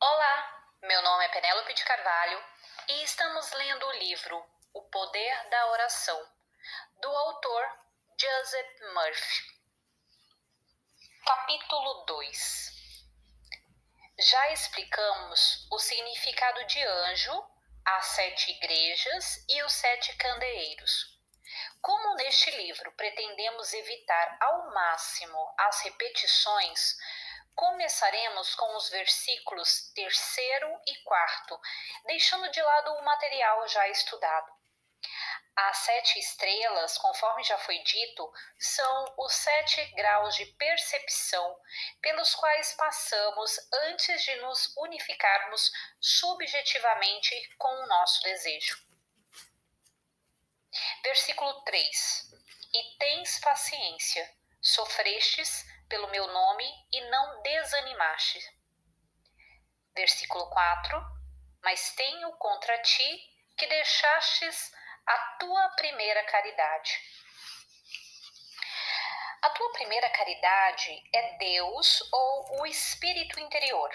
Olá, meu nome é Penélope de Carvalho e estamos lendo o livro O Poder da Oração, do autor Joseph Murphy. Capítulo 2. Já explicamos o significado de anjo, as 7 igrejas e os 7 candeeiros. Como neste livro pretendemos evitar ao máximo as repetições, começaremos com os versículos 3º e 4º, deixando de lado o material já estudado. As 7 estrelas, conforme já foi dito, são os 7 graus de percepção pelos quais passamos antes de nos unificarmos subjetivamente com o nosso desejo. Versículo 3. E tens paciência, sofrestes pelo meu nome e não desanimaste. Versículo 4. Mas tenho contra ti que deixastes a tua primeira caridade. A tua primeira caridade é Deus ou o Espírito interior.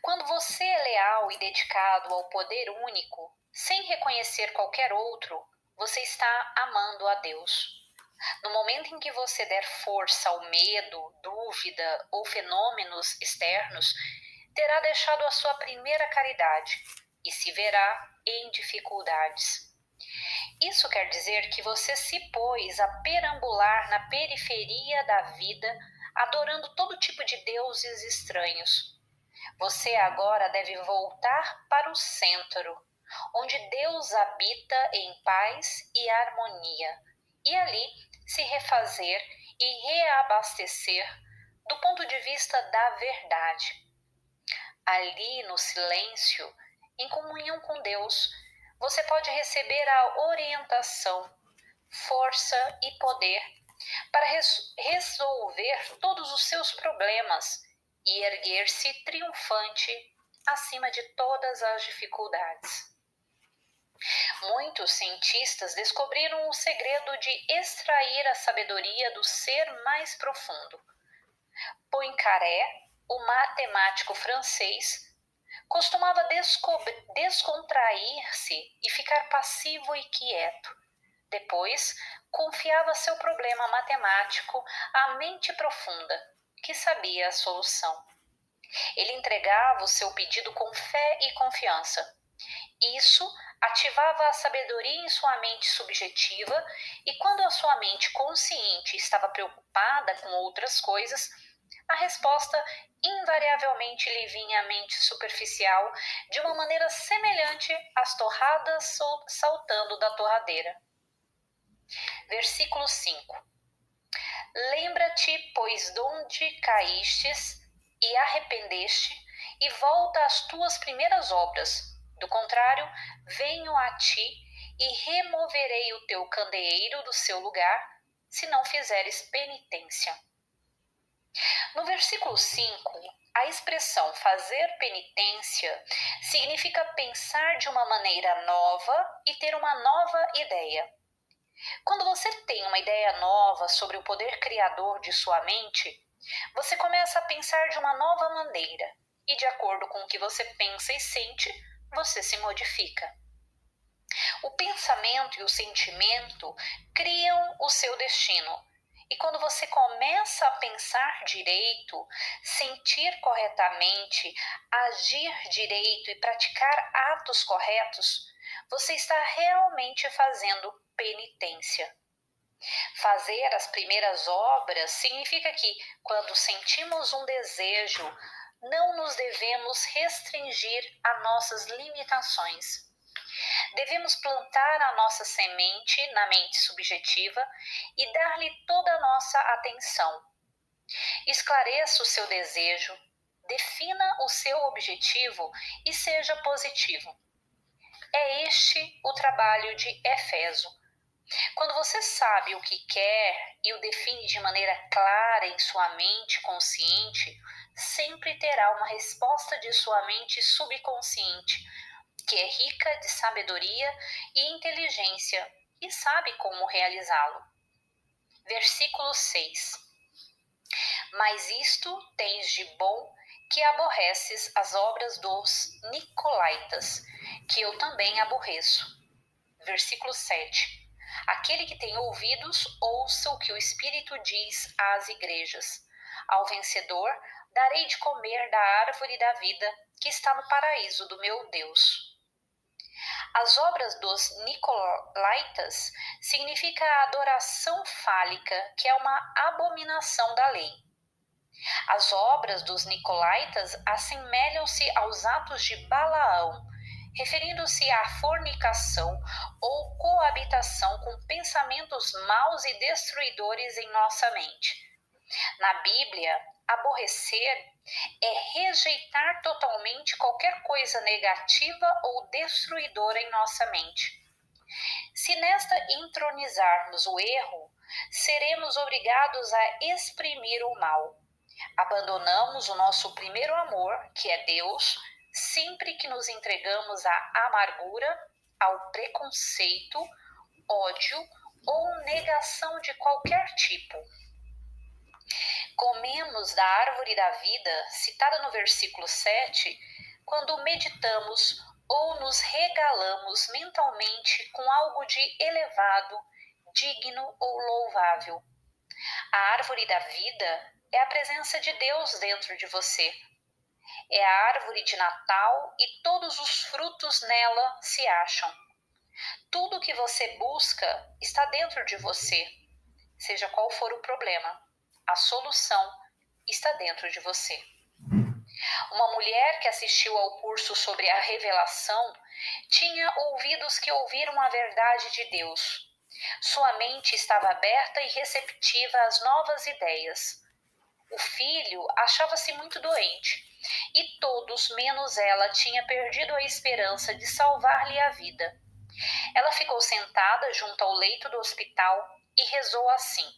Quando você é leal e dedicado ao poder único, sem reconhecer qualquer outro, você está amando a Deus. No momento em que você der força ao medo, dúvida ou fenômenos externos, terá deixado a sua primeira caridade e se verá em dificuldades. Isso quer dizer que você se pôs a perambular na periferia da vida, adorando todo tipo de deuses estranhos. Você agora deve voltar para o centro, onde Deus habita em paz e harmonia, e ali se refazer e reabastecer do ponto de vista da verdade. Ali no silêncio, em comunhão com Deus, você pode receber a orientação, força e poder para resolver todos os seus problemas e erguer-se triunfante acima de todas as dificuldades. Muitos cientistas descobriram o segredo de extrair a sabedoria do ser mais profundo. Poincaré, o matemático francês, costumava descontrair-se e ficar passivo e quieto. Depois, confiava seu problema matemático à mente profunda, que sabia a solução. Ele entregava o seu pedido com fé e confiança. Isso ativava a sabedoria em sua mente subjetiva e quando a sua mente consciente estava preocupada com outras coisas, a resposta invariavelmente lhe vinha à mente superficial de uma maneira semelhante às torradas saltando da torradeira. Versículo 5. Lembra-te, pois, donde caístes e arrependeste, e volta às tuas primeiras obras. Do contrário, venho a ti e removerei o teu candeeiro do seu lugar, se não fizeres penitência. No versículo 5, a expressão fazer penitência significa pensar de uma maneira nova e ter uma nova ideia. Quando você tem uma ideia nova sobre o poder criador de sua mente, você começa a pensar de uma nova maneira e, de acordo com o que você pensa e sente, você se modifica. O pensamento e o sentimento criam o seu destino. E quando você começa a pensar direito, sentir corretamente, agir direito e praticar atos corretos, você está realmente fazendo penitência. Fazer as primeiras obras significa que, quando sentimos um desejo, não nos devemos restringir a nossas limitações. Devemos plantar a nossa semente na mente subjetiva e dar-lhe toda a nossa atenção. Esclareça o seu desejo, defina o seu objetivo e seja positivo. É este o trabalho de Éfeso. Quando você sabe o que quer e o define de maneira clara em sua mente consciente, sempre terá uma resposta de sua mente subconsciente, que é rica de sabedoria e inteligência e sabe como realizá-lo. Versículo 6. Mas isto tens de bom que aborreces as obras dos nicolaítas, que eu também aborreço. Versículo 7. Aquele que tem ouvidos, ouça o que o Espírito diz às igrejas. Ao vencedor, darei de comer da árvore da vida, que está no paraíso do meu Deus. As obras dos nicolaítas significa a adoração fálica, que é uma abominação da lei. As obras dos nicolaítas assemelham-se aos atos de Balaão, referindo-se à fornicação ou coabitação com pensamentos maus e destruidores em nossa mente. Na Bíblia, aborrecer é rejeitar totalmente qualquer coisa negativa ou destruidora em nossa mente. Se nesta entronizarmos o erro, seremos obrigados a exprimir o mal. Abandonamos o nosso primeiro amor, que é Deus, sempre que nos entregamos à amargura, ao preconceito, ódio ou negação de qualquer tipo. Comemos da árvore da vida, citada no versículo 7, quando meditamos ou nos regalamos mentalmente com algo de elevado, digno ou louvável. A árvore da vida é a presença de Deus dentro de você. É a árvore de Natal e todos os frutos nela se acham. Tudo o que você busca está dentro de você, seja qual for o problema. A solução está dentro de você. Uma mulher que assistiu ao curso sobre a revelação tinha ouvidos que ouviram a verdade de Deus. Sua mente estava aberta e receptiva às novas ideias. O filho achava-se muito doente e todos, menos ela, tinha perdido a esperança de salvar-lhe a vida. Ela ficou sentada junto ao leito do hospital e rezou assim: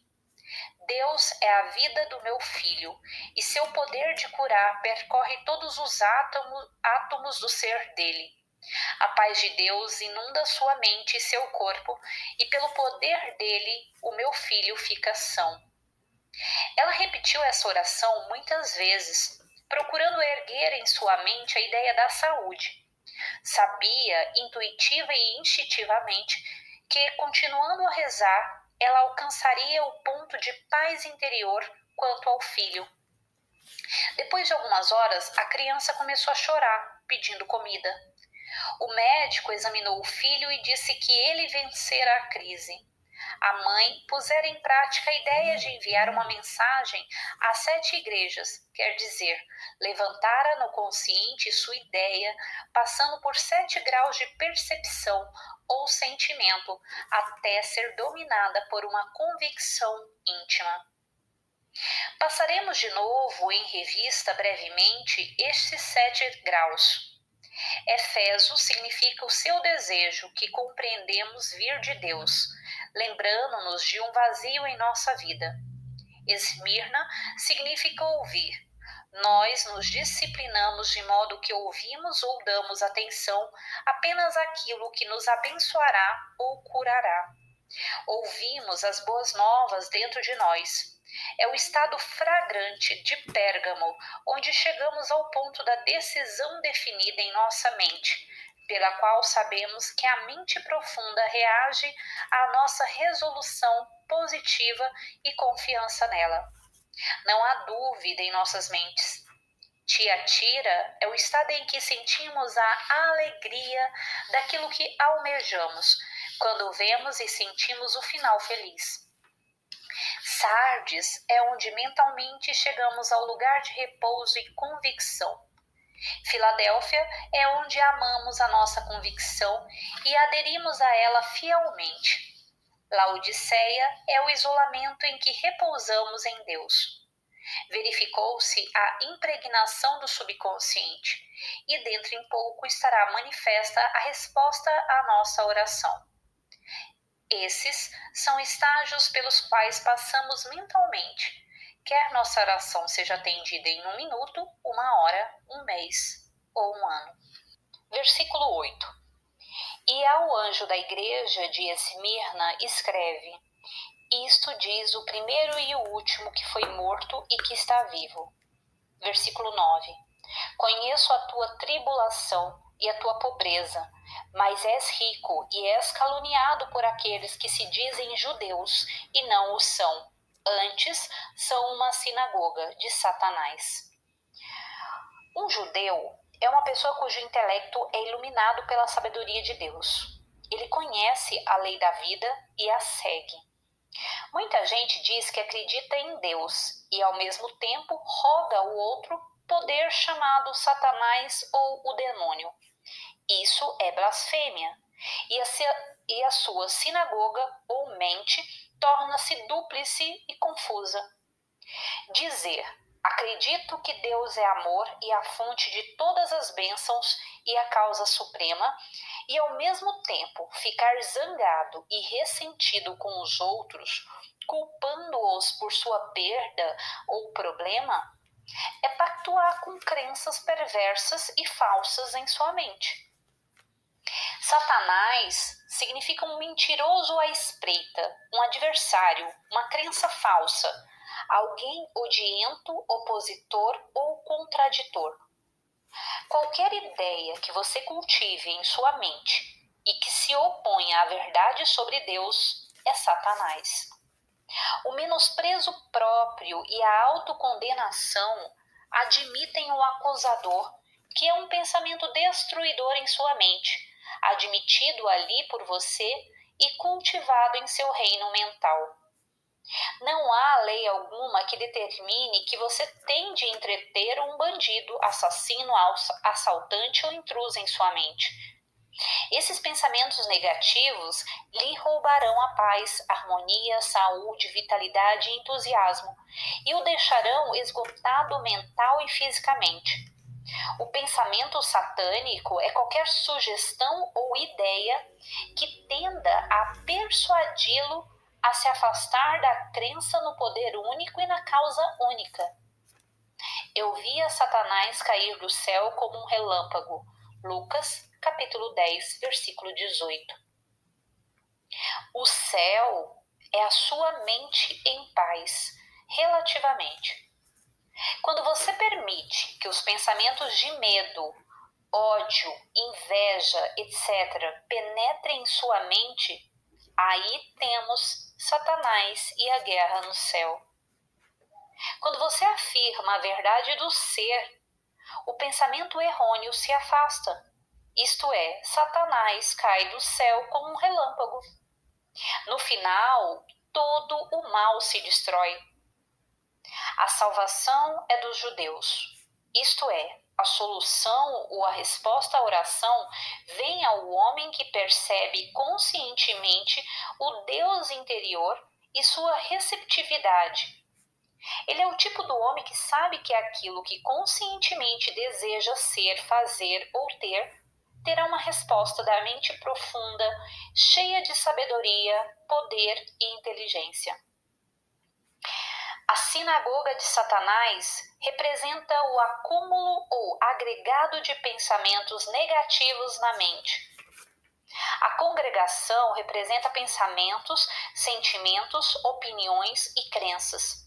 Deus é a vida do meu filho, e seu poder de curar percorre todos os átomos do ser dele. A paz de Deus inunda sua mente e seu corpo, e pelo poder dele, o meu filho fica são. Ela repetiu essa oração muitas vezes, procurando erguer em sua mente a ideia da saúde. Sabia, intuitiva e instintivamente, que, continuando a rezar, ela alcançaria o ponto de paz interior quanto ao filho. Depois de algumas horas, a criança começou a chorar, pedindo comida. O médico examinou o filho e disse que ele vencera a crise. A mãe pusera em prática a ideia de enviar uma mensagem às 7 igrejas, quer dizer, levantara no consciente sua ideia, passando por 7 graus de percepção ou sentimento, até ser dominada por uma convicção íntima. Passaremos de novo em revista brevemente estes 7 graus. Efeso significa o seu desejo, que compreendemos vir de Deus, lembrando-nos de um vazio em nossa vida. Esmirna significa ouvir. Nós nos disciplinamos de modo que ouvimos ou damos atenção apenas àquilo que nos abençoará ou curará. Ouvimos as boas novas dentro de nós. É o estado fragrante de Pérgamo, onde chegamos ao ponto da decisão definida em nossa mente, pela qual sabemos que a mente profunda reage à nossa resolução positiva e confiança nela. Não há dúvida em nossas mentes. Tiatira é o estado em que sentimos a alegria daquilo que almejamos, quando vemos e sentimos o final feliz. Sardes é onde mentalmente chegamos ao lugar de repouso e convicção. Filadélfia é onde amamos a nossa convicção e aderimos a ela fielmente. Laodiceia é o isolamento em que repousamos em Deus. Verificou-se a impregnação do subconsciente e dentro em pouco estará manifesta a resposta à nossa oração. Esses são estágios pelos quais passamos mentalmente, quer nossa oração seja atendida em 1 minuto, 1 hora, 1 mês ou 1 ano. Versículo 8. E ao anjo da igreja de Esmirna escreve: Isto diz o primeiro e o último que foi morto e que está vivo. Versículo 9. Conheço a tua tribulação e a tua pobreza, mas és rico e és caluniado por aqueles que se dizem judeus e não o são. Antes, são uma sinagoga de Satanás. Um judeu é uma pessoa cujo intelecto é iluminado pela sabedoria de Deus. Ele conhece a lei da vida e a segue. Muita gente diz que acredita em Deus e, ao mesmo tempo, roga ao outro poder chamado Satanás ou o demônio. Isso é blasfêmia. E a sua sinagoga ou mente torna-se dúplice e confusa. Dizer: acredito que Deus é amor e a fonte de todas as bênçãos e a causa suprema, e ao mesmo tempo ficar zangado e ressentido com os outros, culpando-os por sua perda ou problema, é pactuar com crenças perversas e falsas em sua mente. Satanás significa um mentiroso à espreita, um adversário, uma crença falsa, alguém odiento, opositor ou contraditor. Qualquer ideia que você cultive em sua mente e que se opõe à verdade sobre Deus é Satanás. O menosprezo próprio e a autocondenação admitem o acusador, que é um pensamento destruidor em sua mente, admitido ali por você e cultivado em seu reino mental. Não há lei alguma que determine que você tem de entreter um bandido, assassino, assaltante ou intruso em sua mente. Esses pensamentos negativos lhe roubarão a paz, harmonia, saúde, vitalidade e entusiasmo e o deixarão esgotado mental e fisicamente. O pensamento satânico é qualquer sugestão ou ideia que tenda a persuadi-lo a se afastar da crença no poder único e na causa única. Eu via Satanás cair do céu como um relâmpago. Lucas, capítulo 10, versículo 18. O céu é a sua mente em paz, relativamente. Quando você permite que os pensamentos de medo, ódio, inveja, etc., penetrem em sua mente, aí temos Satanás e a guerra no céu. Quando você afirma a verdade do ser, o pensamento errôneo se afasta. Isto é, Satanás cai do céu como um relâmpago. No final, todo o mal se destrói. A salvação é dos judeus. Isto é, a solução ou a resposta à oração vem ao homem que percebe conscientemente o Deus interior e sua receptividade. Ele é o tipo do homem que sabe que aquilo que conscientemente deseja ser, fazer ou ter, terá uma resposta da mente profunda, cheia de sabedoria, poder e inteligência. A sinagoga de Satanás representa o acúmulo ou agregado de pensamentos negativos na mente. A congregação representa pensamentos, sentimentos, opiniões e crenças.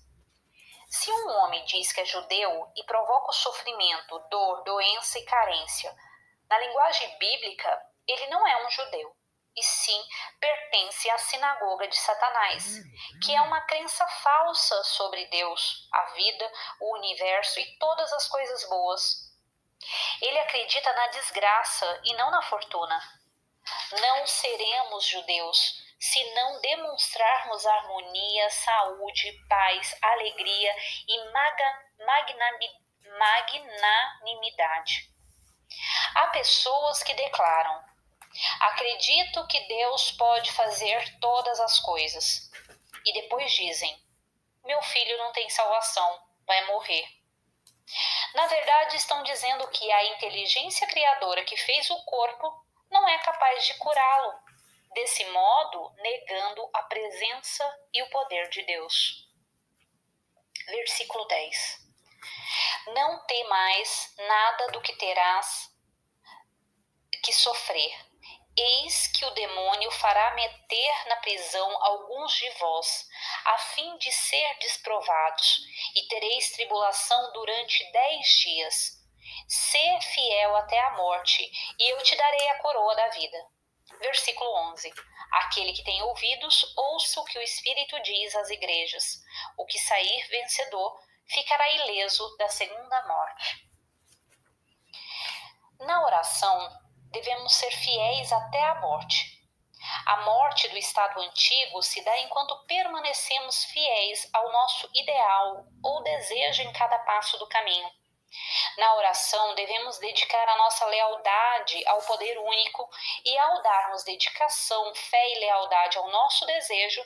Se um homem diz que é judeu e provoca o sofrimento, dor, doença e carência, na linguagem bíblica, ele não é um judeu, e sim pertence à sinagoga de Satanás, que é uma crença falsa sobre Deus, a vida, o universo e todas as coisas boas. Ele acredita na desgraça e não na fortuna. Não seremos judeus se não demonstrarmos harmonia, saúde, paz, alegria e magnanimidade. Há pessoas que declaram: acredito que Deus pode fazer todas as coisas. E depois dizem: meu filho não tem salvação, vai morrer. Na verdade, estão dizendo que a inteligência criadora que fez o corpo não é capaz de curá-lo, desse modo negando a presença e o poder de Deus. Versículo 10. Não temais nada do que terás que sofrer. Eis que o demônio fará meter na prisão alguns de vós, a fim de ser desprovados, e tereis tribulação durante 10 dias. fiel até a morte, e eu te darei a coroa da vida. Versículo 11. Aquele que tem ouvidos, ouça o que o Espírito diz às igrejas. O que sair vencedor ficará ileso da segunda morte. Na oração, devemos ser fiéis até a morte. A morte do estado antigo se dá enquanto permanecemos fiéis ao nosso ideal ou desejo em cada passo do caminho. Na oração, devemos dedicar a nossa lealdade ao poder único, e ao darmos dedicação, fé e lealdade ao nosso desejo,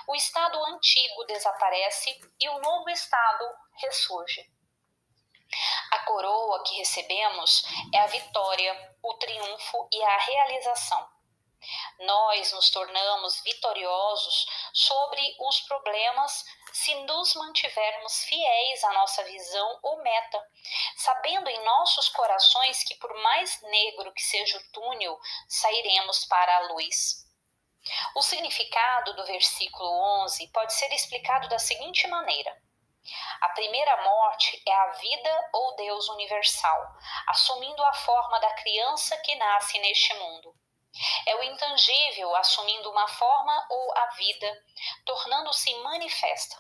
o estado antigo desaparece e o novo estado ressurge. A coroa que recebemos é a vitória, o triunfo e a realização. Nós nos tornamos vitoriosos sobre os problemas se nos mantivermos fiéis à nossa visão ou meta, sabendo em nossos corações que, por mais negro que seja o túnel, sairemos para a luz. O significado do versículo 11 pode ser explicado da seguinte maneira: a primeira morte é a vida ou Deus universal, assumindo a forma da criança que nasce neste mundo. É o intangível assumindo uma forma ou a vida, tornando-se manifesta.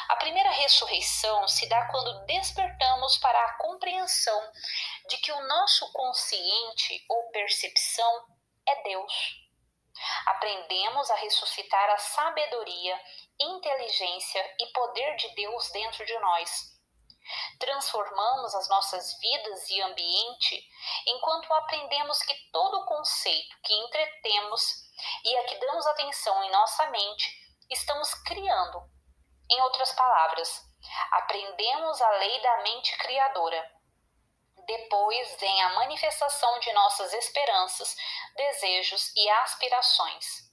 A primeira ressurreição se dá quando despertamos para a compreensão de que o nosso consciente ou percepção é Deus. Aprendemos a ressuscitar a sabedoria, inteligência e poder de Deus dentro de nós. Transformamos as nossas vidas e ambiente enquanto aprendemos que todo conceito que entretemos e a que damos atenção em nossa mente, estamos criando. Em outras palavras, aprendemos a lei da mente criadora. Depois vem a manifestação de nossas esperanças, desejos e aspirações.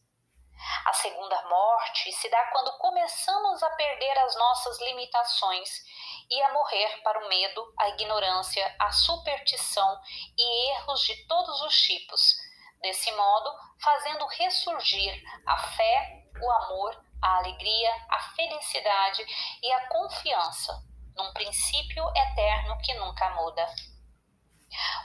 A segunda morte se dá quando começamos a perder as nossas limitações e a morrer para o medo, a ignorância, a superstição e erros de todos os tipos, desse modo fazendo ressurgir a fé, o amor, a alegria, a felicidade e a confiança num princípio eterno que nunca muda.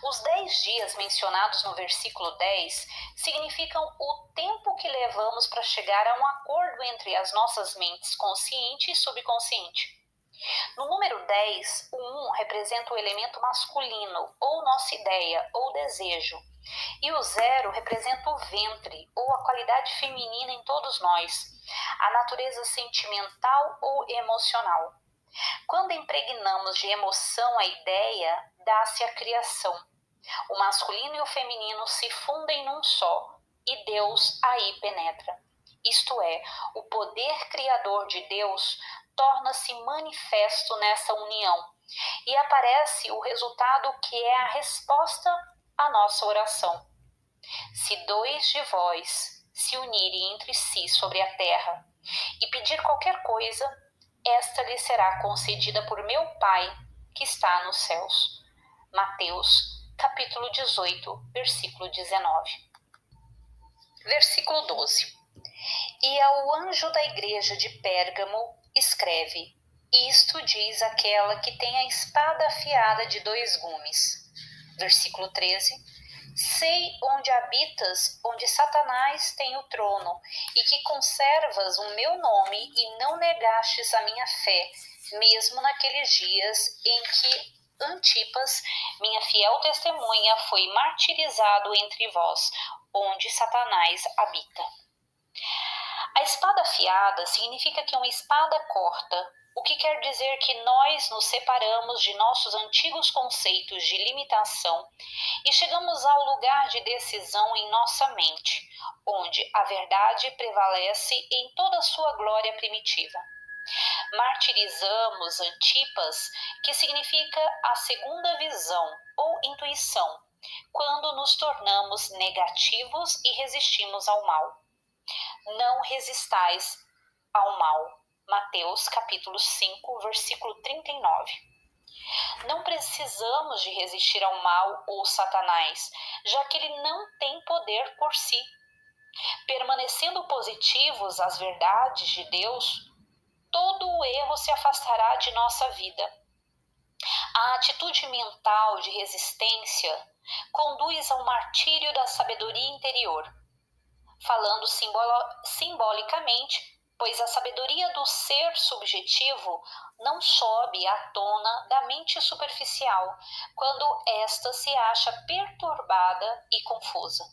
Os 10 dias mencionados no versículo 10 significam o tempo que levamos para chegar a um acordo entre as nossas mentes consciente e subconsciente. No número 10, o 1 representa o elemento masculino, ou nossa ideia, ou desejo, e o 0 representa o ventre, ou a qualidade feminina em todos nós, a natureza sentimental ou emocional. Quando impregnamos de emoção a ideia, dá-se a criação. O masculino e o feminino se fundem num só, e Deus aí penetra. Isto é, o poder criador de Deus torna-se manifesto nessa união, e aparece o resultado que é a resposta à nossa oração. Se 2 de vós se unirem entre si sobre a terra e pedir qualquer coisa, esta lhe será concedida por meu Pai que está nos céus. Mateus, capítulo 18, versículo 19. Versículo 12. E ao anjo da igreja de Pérgamo escreve: isto diz aquela que tem a espada afiada de 2 gumes. Versículo 13. Sei onde habitas, onde Satanás tem o trono, e que conservas o meu nome e não negastes a minha fé, mesmo naqueles dias em que Antipas, minha fiel testemunha, foi martirizado entre vós, onde Satanás habita. A espada afiada significa que uma espada corta, o que quer dizer que nós nos separamos de nossos antigos conceitos de limitação e chegamos ao lugar de decisão em nossa mente, onde a verdade prevalece em toda a sua glória primitiva. Martirizamos Antipas, que significa a segunda visão ou intuição, quando nos tornamos negativos e resistimos ao mal. Não resistais ao mal. Mateus capítulo 5, versículo 39. Não precisamos de resistir ao mal ou Satanás, já que ele não tem poder por si. Permanecendo positivos às verdades de Deus, todo o erro se afastará de nossa vida. A atitude mental de resistência conduz ao martírio da sabedoria interior. Falando simbolicamente, pois a sabedoria do ser subjetivo não sobe à tona da mente superficial, quando esta se acha perturbada e confusa.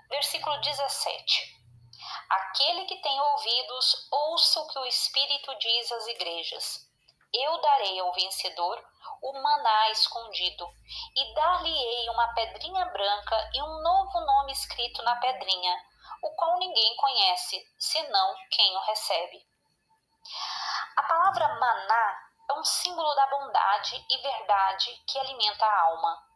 Versículo 17. Aquele que tem ouvidos, ouça o que o Espírito diz às igrejas. Eu darei ao vencedor o maná escondido, e dar-lhe-ei uma pedrinha branca e um novo nome escrito na pedrinha, o qual ninguém conhece, senão quem o recebe. A palavra maná é um símbolo da bondade e verdade que alimenta a alma.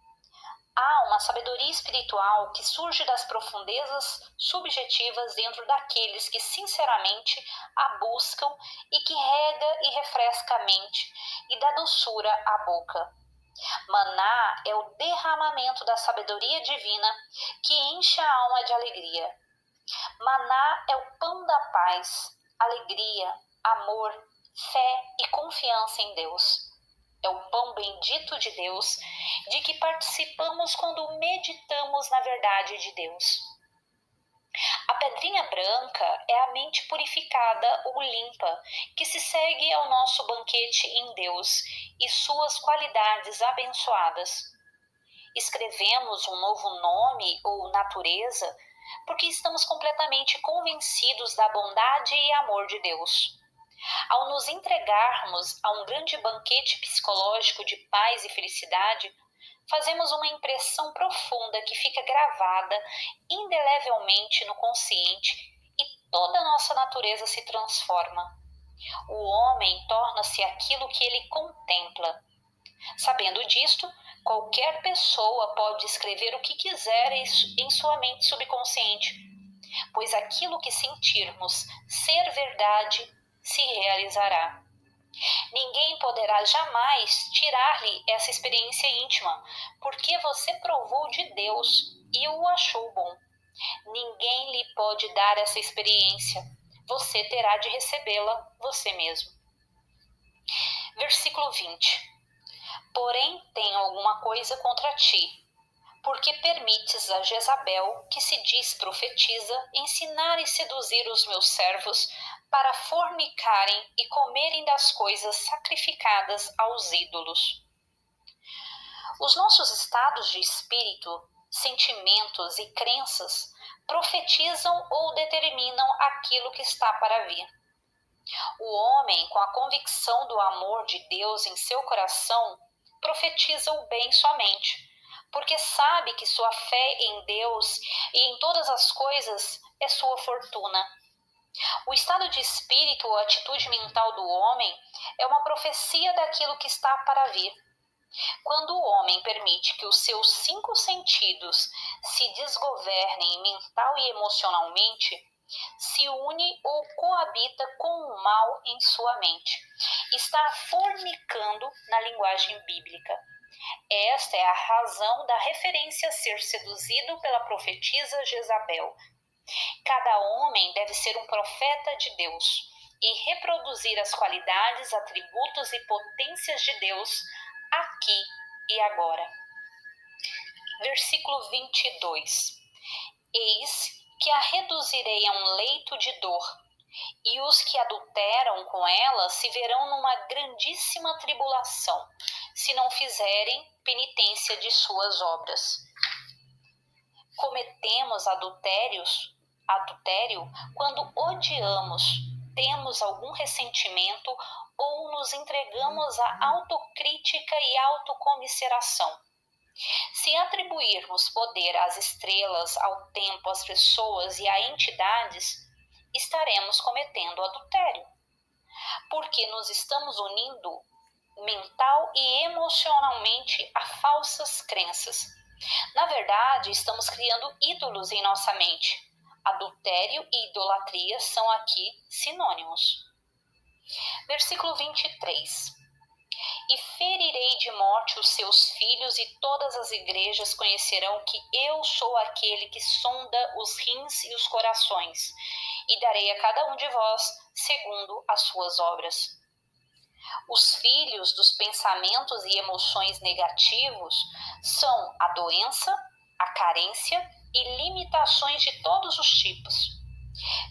Há uma sabedoria espiritual que surge das profundezas subjetivas dentro daqueles que sinceramente a buscam e que rega e refresca a mente e dá doçura à boca. Maná é o derramamento da sabedoria divina que enche a alma de alegria. Maná é o pão da paz, alegria, amor, fé e confiança em Deus. É o pão bendito de Deus, de que participamos quando meditamos na verdade de Deus. A pedrinha branca é a mente purificada ou limpa, que se segue ao nosso banquete em Deus e suas qualidades abençoadas. Escrevemos um novo nome ou natureza porque estamos completamente convencidos da bondade e amor de Deus. Ao nos entregarmos a um grande banquete psicológico de paz e felicidade, fazemos uma impressão profunda que fica gravada indelevelmente no consciente e toda a nossa natureza se transforma. O homem torna-se aquilo que ele contempla. Sabendo disto, qualquer pessoa pode escrever o que quiser em sua mente subconsciente, pois aquilo que sentirmos ser verdade se realizará. Ninguém poderá jamais tirar-lhe essa experiência íntima, porque você provou de Deus e o achou bom. Ninguém lhe pode dar essa experiência. Você terá de recebê-la você mesmo. Versículo 20. Porém, tenho alguma coisa contra ti, porque permites a Jezabel, que se diz profetiza, ensinar e seduzir os meus servos para fornicarem e comerem das coisas sacrificadas aos ídolos. Os nossos estados de espírito, sentimentos e crenças profetizam ou determinam aquilo que está para vir. O homem, com a convicção do amor de Deus em seu coração, profetiza o bem somente, porque sabe que sua fé em Deus e em todas as coisas é sua fortuna. O estado de espírito ou atitude mental do homem é uma profecia daquilo que está para vir. Quando o homem permite que os seus 5 sentidos se desgovernem mental e emocionalmente, se une ou coabita com o mal em sua mente. Está fornicando na linguagem bíblica. Esta é a razão da referência a ser seduzido pela profetisa Jezabel. Cada homem deve ser um profeta de Deus e reproduzir as qualidades, atributos e potências de Deus aqui e agora. Versículo 22. Eis que a reduzirei a um leito de dor, e os que adulteram com ela se verão numa grandíssima tribulação, se não fizerem penitência de suas obras. Cometemos adultério quando odiamos, temos algum ressentimento ou nos entregamos à autocrítica e autocomiseração. Se atribuirmos poder às estrelas, ao tempo, às pessoas e a entidades, estaremos cometendo adultério, porque nos estamos unindo mental e emocionalmente a falsas crenças. Na verdade, estamos criando ídolos em nossa mente. Adultério e idolatria são aqui sinônimos. Versículo 23. E ferirei de morte os seus filhos, e todas as igrejas conhecerão que eu sou aquele que sonda os rins e os corações, e darei a cada um de vós segundo as suas obras. Os filhos dos pensamentos e emoções negativos são a doença, a carência e limitações de todos os tipos.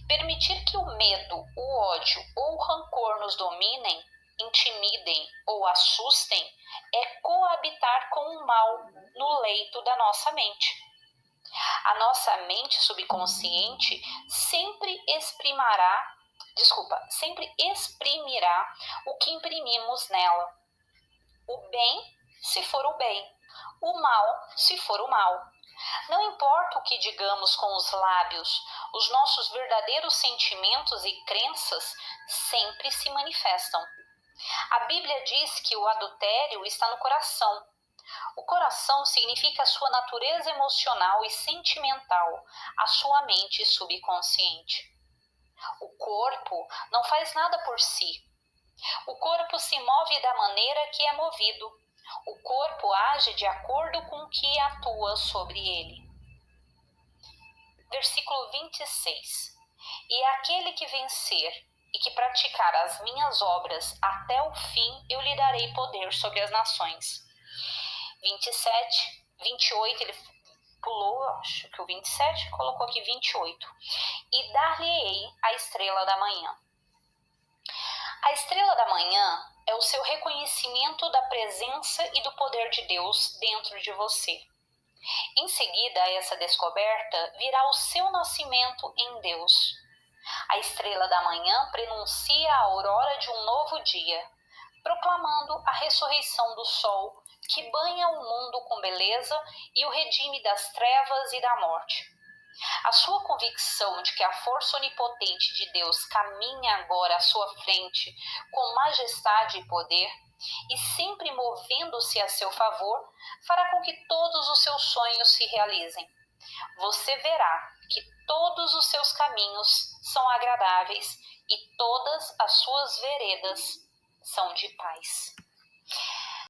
Permitir que o medo, o ódio ou o rancor nos dominem, intimidem ou assustem é coabitar com o mal no leito da nossa mente. A nossa mente subconsciente sempre exprimirá o que imprimimos nela. O bem, se for o bem, o mal, se for o mal. Não importa o que digamos com os lábios, os nossos verdadeiros sentimentos e crenças sempre se manifestam. A Bíblia diz que o adultério está no coração. O coração significa a sua natureza emocional e sentimental, a sua mente subconsciente. O corpo não faz nada por si. O corpo se move da maneira que é movido. O corpo age de acordo com o que atua sobre ele. Versículo 26. E aquele que vencer e que praticar as minhas obras até o fim, eu lhe darei poder sobre as nações. 27, 28, ele pulou, acho que o 27, colocou aqui 28. E dar-lhe-ei a estrela da manhã. A estrela da manhã é o seu reconhecimento da presença e do poder de Deus dentro de você. Em seguida a essa descoberta, virá o seu nascimento em Deus. A estrela da manhã prenuncia a aurora de um novo dia, proclamando a ressurreição do sol, que banha o mundo com beleza e o redime das trevas e da morte. A sua convicção de que a força onipotente de Deus caminha agora à sua frente com majestade e poder, e sempre movendo-se a seu favor, fará com que todos os seus sonhos se realizem. Você verá que todos os seus caminhos são agradáveis e todas as suas veredas são de paz.